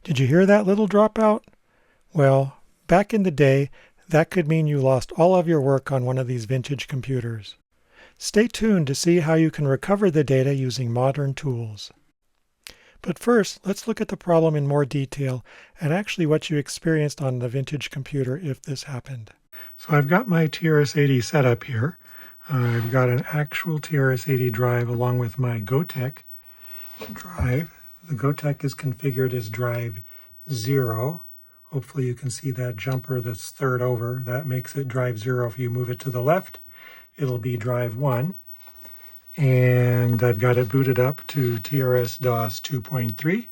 Did you hear that little dropout? Well, back in the day, that could mean you lost all of your work on one of these vintage computers. Stay tuned to see how you can recover the data using modern tools. But first, let's look at the problem in more detail and actually what you experienced on the vintage computer if this happened. So I've got my TRS-80 set up here. I've got an actual TRS-80 drive along with my Gotek drive. The Gotek is configured as drive 0. Hopefully you can see that jumper that's third over. That makes it drive 0. If you move it to the left, it'll be drive 1. And I've got it booted up to TRS-DOS 2.3.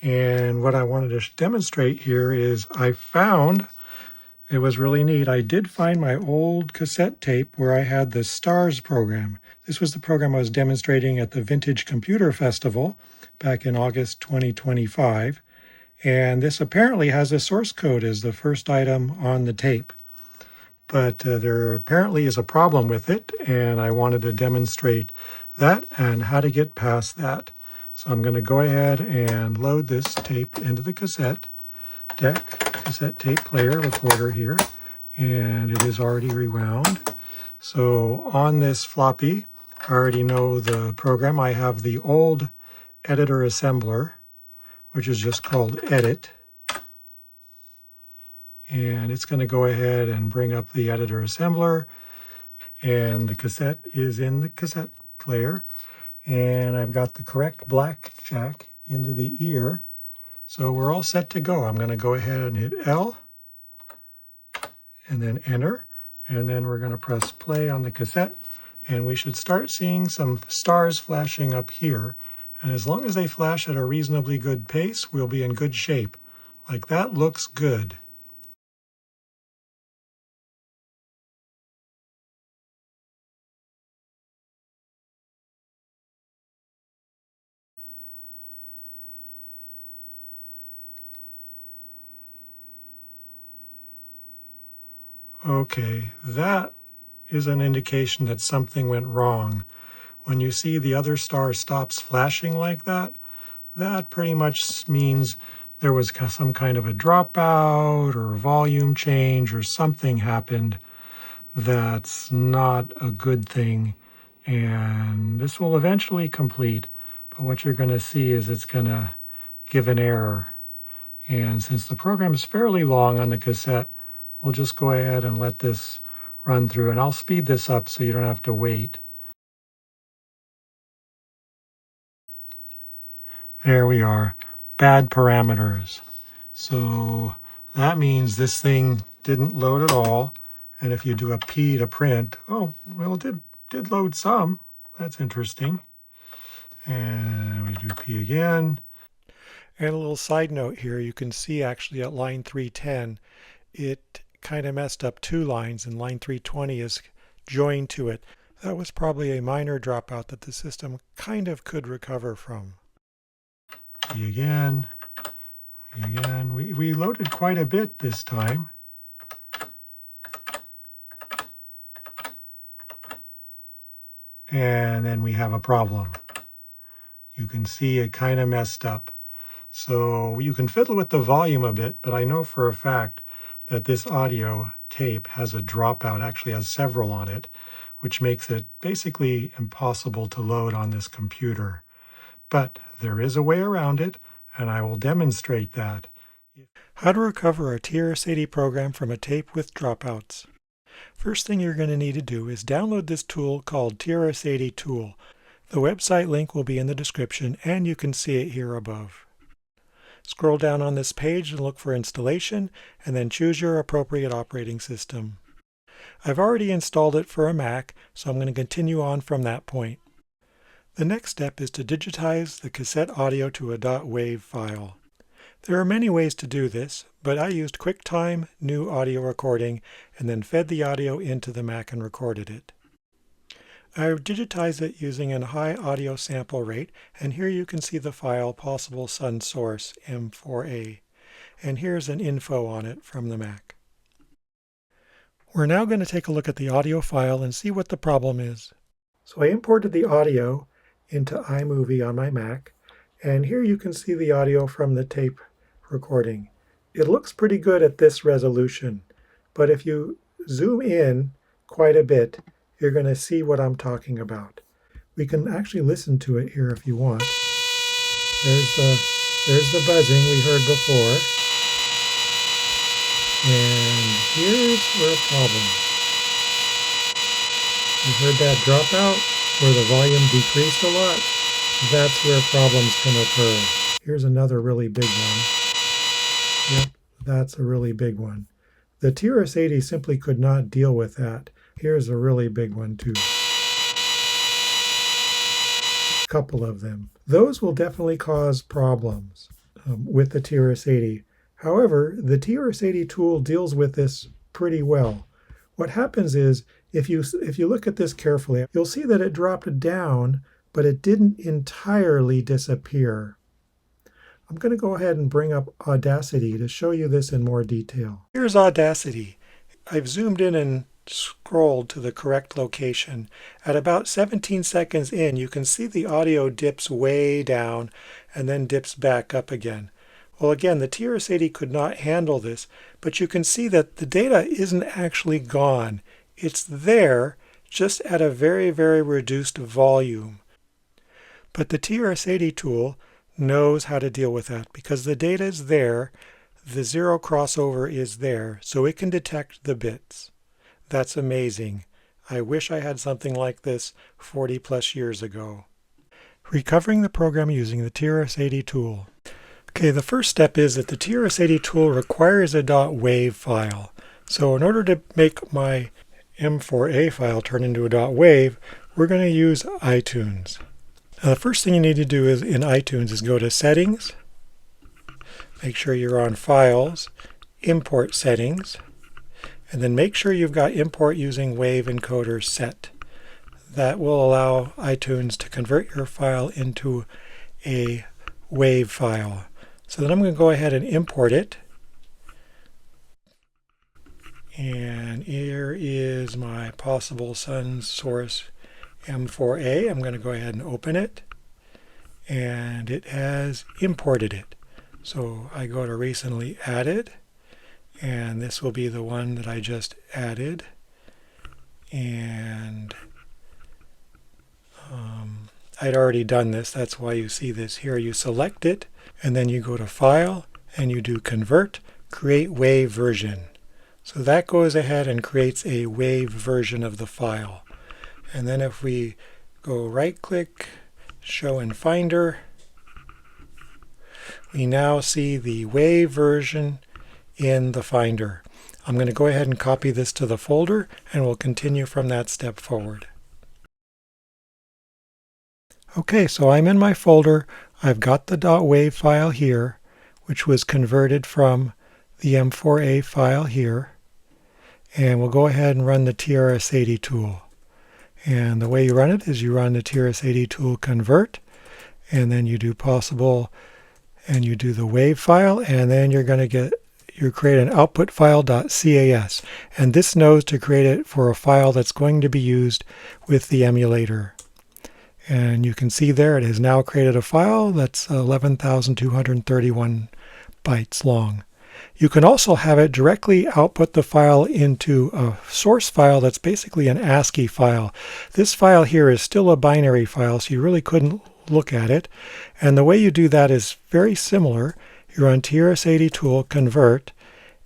And what I wanted to demonstrate here is I found, it was really neat, I did find my old cassette tape where I had the STARS program. This was the program I was demonstrating at the Vintage Computer Festival back in August 2025. And this apparently has a source code as the first item on the tape. But there apparently is a problem with it, and I wanted to demonstrate that and how to get past that. So I'm going to go ahead and load this tape into the cassette deck, cassette tape player recorder here, and it is already rewound. So on this floppy, I already know the program. I have the old editor assembler, which is just called Edit. And it's going to go ahead and bring up the editor assembler. And the cassette is in the cassette player. And I've got the correct black jack into the ear. So we're all set to go. I'm going to go ahead and hit L and then enter. And then we're going to press play on the cassette. And we should start seeing some stars flashing up here. And as long as they flash at a reasonably good pace, we'll be in good shape. Like that looks good. Okay, that is an indication that something went wrong. When you see the other star stops flashing like that, that pretty much means there was some kind of a dropout or a volume change or something happened that's not a good thing. And this will eventually complete, but what you're going to see is it's going to give an error. And since the program is fairly long on the cassette, we'll just go ahead and let this run through. And I'll speed this up so you don't have to wait. There we are, bad parameters. So that means this thing didn't load at all. And if you do a P to print, oh, well, it did load some. That's interesting. And we do P again. And a little side note here, you can see actually at line 310, it kind of messed up two lines, and line 320 is joined to it. That was probably a minor dropout that the system kind of could recover from. Again. We loaded quite a bit this time. And then we have a problem. You can see it kind of messed up. So you can fiddle with the volume a bit, but I know for a fact that this audio tape has a dropout, actually has several on it, which makes it basically impossible to load on this computer. But there is a way around it, and I will demonstrate that. How to recover a TRS-80 program from a tape with dropouts. First thing you're going to need to do is download this tool called TRS-80 Tool. The website link will be in the description, and you can see it here above. Scroll down on this page and look for installation, and then choose your appropriate operating system. I've already installed it for a Mac, so I'm going to continue on from that point. The next step is to digitize the cassette audio to a .wav file. There are many ways to do this, but I used QuickTime New Audio Recording and then fed the audio into the Mac and recorded it. I digitized it using a high audio sample rate, and here you can see the file possible sun source M4A, and here's an info on it from the Mac. We're now going to take a look at the audio file and see what the problem is. So I imported the audio into iMovie on my Mac, and here you can see the audio from the tape recording. It looks pretty good at this resolution, but if you zoom in quite a bit, you're going to see what I'm talking about. We can actually listen to it here if you want. There's the buzzing we heard before. And here's where a problem. You heard that dropout where the volume decreased a lot? That's where problems can occur. Here's another really big one. Yep, that's a really big one. The TRS-80 simply could not deal with that. Here's a really big one too. A couple of them. Those will definitely cause problems with the TRS-80. However, the TRS-80 tool deals with this pretty well. What happens is, if you look at this carefully, you'll see that it dropped down, but it didn't entirely disappear. I'm going to go ahead and bring up Audacity to show you this in more detail. Here's Audacity. I've zoomed in and scrolled to the correct location. At about 17 seconds in, you can see the audio dips way down and then dips back up again. Well, again, the TRS-80 could not handle this, but you can see that the data isn't actually gone. It's there, just at a very, very reduced volume. But the TRS-80 tool knows how to deal with that because the data is there, the zero crossover is there, so it can detect the bits. That's amazing. I wish I had something like this 40 plus years ago. Recovering the program using the TRS-80 tool. Okay, the first step is that the TRS-80 tool requires a .wav file. So in order to make my M4A file turn into a .wav, we're going to use iTunes. Now the first thing you need to do is in iTunes is go to Settings, make sure you're on Files, Import Settings, and then make sure you've got Import using Wave Encoder set. That will allow iTunes to convert your file into a WAV file. So then I'm going to go ahead and import it. And here is my possible Sun source M4A. I'm going to go ahead and open it. And it has imported it. So I go to Recently Added. And this will be the one that I just added. And I'd already done this. That's why you see this here. You select it. And then you go to File, and you do Convert, Create WAV Version. So that goes ahead and creates a WAV version of the file. And then if we go right-click, Show in Finder, we now see the WAV version in the Finder. I'm going to go ahead and copy this to the folder, and we'll continue from that step forward. Okay, so I'm in my folder. I've got the .wav file here, which was converted from the M4A file here. And we'll go ahead and run the TRS-80 tool. And the way you run it is you run the TRS-80 tool convert, and then you do possible, and you do the WAV file, and then you're going to create an output file.cas. And this knows to create it for a file that's going to be used with the emulator. And you can see there it has now created a file that's 11,231 bytes long. You can also have it directly output the file into a source file that's basically an ASCII file. This file here is still a binary file, so you really couldn't look at it. And the way you do that is very similar. You run TRS-80 tool convert,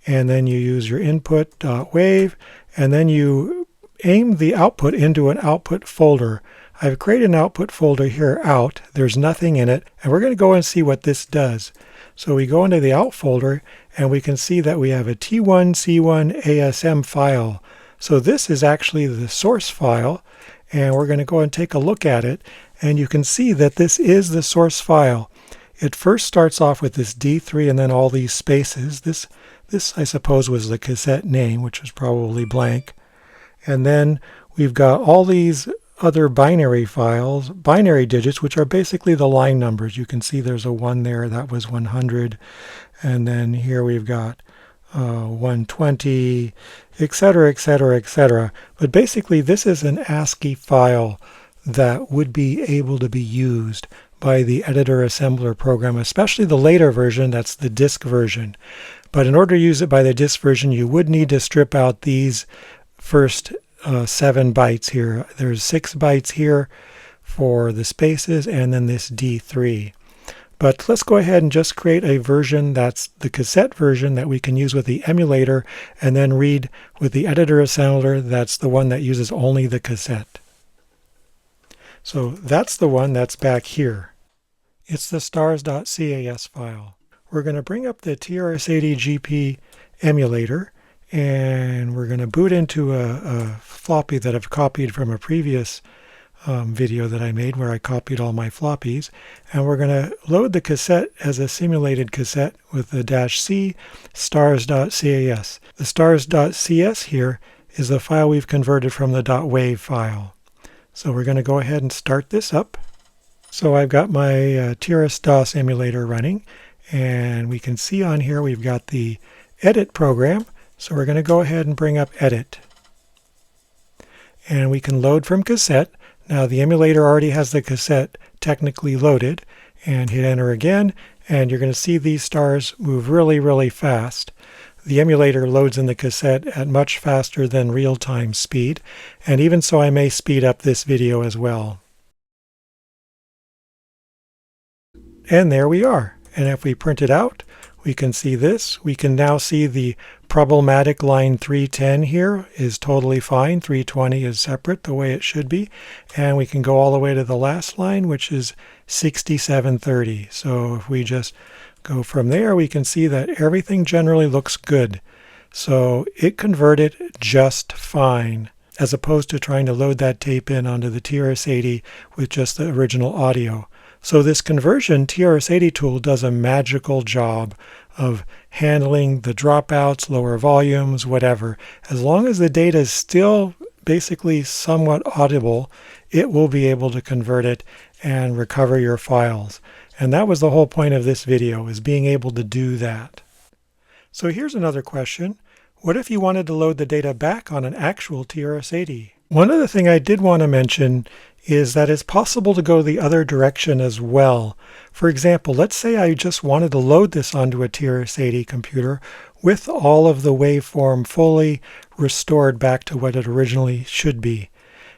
and then you use your input.wav, and then you aim the output into an output folder. I've created an output folder here, out. There's nothing in it, and we're going to go and see what this does. So we go into the out folder, and we can see that we have a T1C1 ASM file. So this is actually the source file, and we're going to go and take a look at it, and you can see that this is the source file. It first starts off with this D3 and then all these spaces. This I suppose was the cassette name, which was probably blank. And then we've got all these other binary files, binary digits, which are basically the line numbers. You can see there's a 1 there, that was 100. And then here we've got 120, etc., etc., etc. But basically this is an ASCII file that would be able to be used by the editor assembler program, especially the later version, that's the disk version. But in order to use it by the disk version, you would need to strip out these first 7 bytes here. There's 6 bytes here for the spaces, and then this D3. But let's go ahead and just create a version that's the cassette version that we can use with the emulator, and then read with the editor assembler. That's the one that uses only the cassette. So that's the one that's back here. It's the stars.cas file. We're going to bring up the TRS-80 GP emulator, and we're going to boot into a floppy that I've copied from a previous video that I made where I copied all my floppies, and we're going to load the cassette as a simulated cassette with the -c stars.cas. The stars.cs here is the file we've converted from the .wav file. So we're going to go ahead and start this up. So I've got my TRS-DOS emulator running, and we can see on here we've got the edit program. So we're going to go ahead and bring up edit. And we can load from cassette. Now the emulator already has the cassette technically loaded, and hit enter again, and you're going to see these stars move really, really fast. The emulator loads in the cassette at much faster than real-time speed, and even so I may speed up this video as well. And there we are. And if we print it out, we can see this. We can now see the problematic line 310 here is totally fine. 320 is separate the way it should be. And we can go all the way to the last line, which is 6730. So if we just go from there, we can see that everything generally looks good. So it converted just fine, as opposed to trying to load that tape in onto the TRS-80 with just the original audio. So this conversion TRS-80 tool does a magical job of handling the dropouts, lower volumes, whatever. As long as the data is still basically somewhat audible, it will be able to convert it and recover your files. And that was the whole point of this video, is being able to do that. So here's another question. What if you wanted to load the data back on an actual TRS-80? One other thing I did want to mention is that it's possible to go the other direction as well. For example, let's say I just wanted to load this onto a TRS-80 computer with all of the waveform fully restored back to what it originally should be.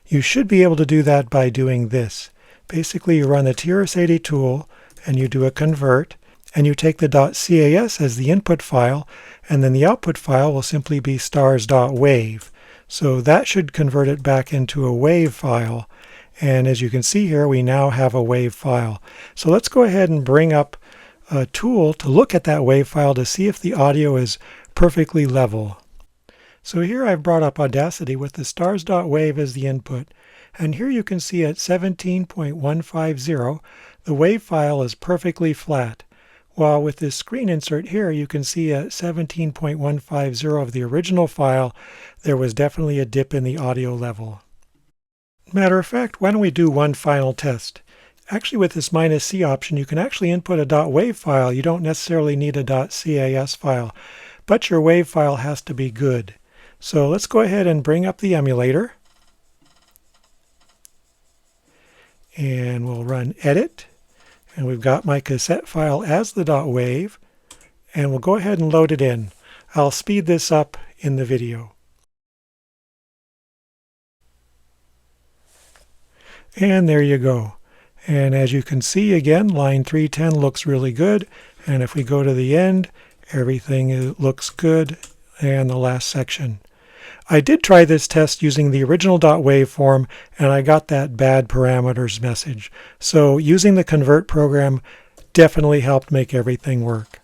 You should be able to do that by doing this. Basically, you run the TRS-80 tool and you do a convert, and you take the .cas as the input file, and then the output file will simply be stars.wav. So that should convert it back into a WAV file. And as you can see here, we now have a WAV file. So let's go ahead and bring up a tool to look at that WAV file to see if the audio is perfectly level. So here I've brought up Audacity with the stars.wav as the input. And here you can see at 17.150, the WAV file is perfectly flat. While with this screen insert here, you can see at 17.150 of the original file, there was definitely a dip in the audio level. Matter of fact, why don't we do one final test? Actually, with this -c option, you can actually input a .wav file. You don't necessarily need a .cas file, but your WAV file has to be good. So let's go ahead and bring up the emulator. And we'll run edit. And we've got my cassette file as the .wav. And we'll go ahead and load it in. I'll speed this up in the video. And there you go. And as you can see, again, line 310 looks really good. And if we go to the end, everything looks good. And the last section. I did try this test using the original .wav form, and I got that bad parameters message. So using the convert program definitely helped make everything work.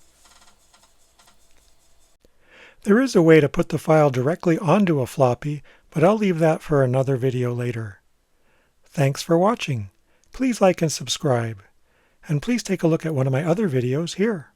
There is a way to put the file directly onto a floppy, but I'll leave that for another video later. Thanks for watching. Please like and subscribe. And please take a look at one of my other videos here.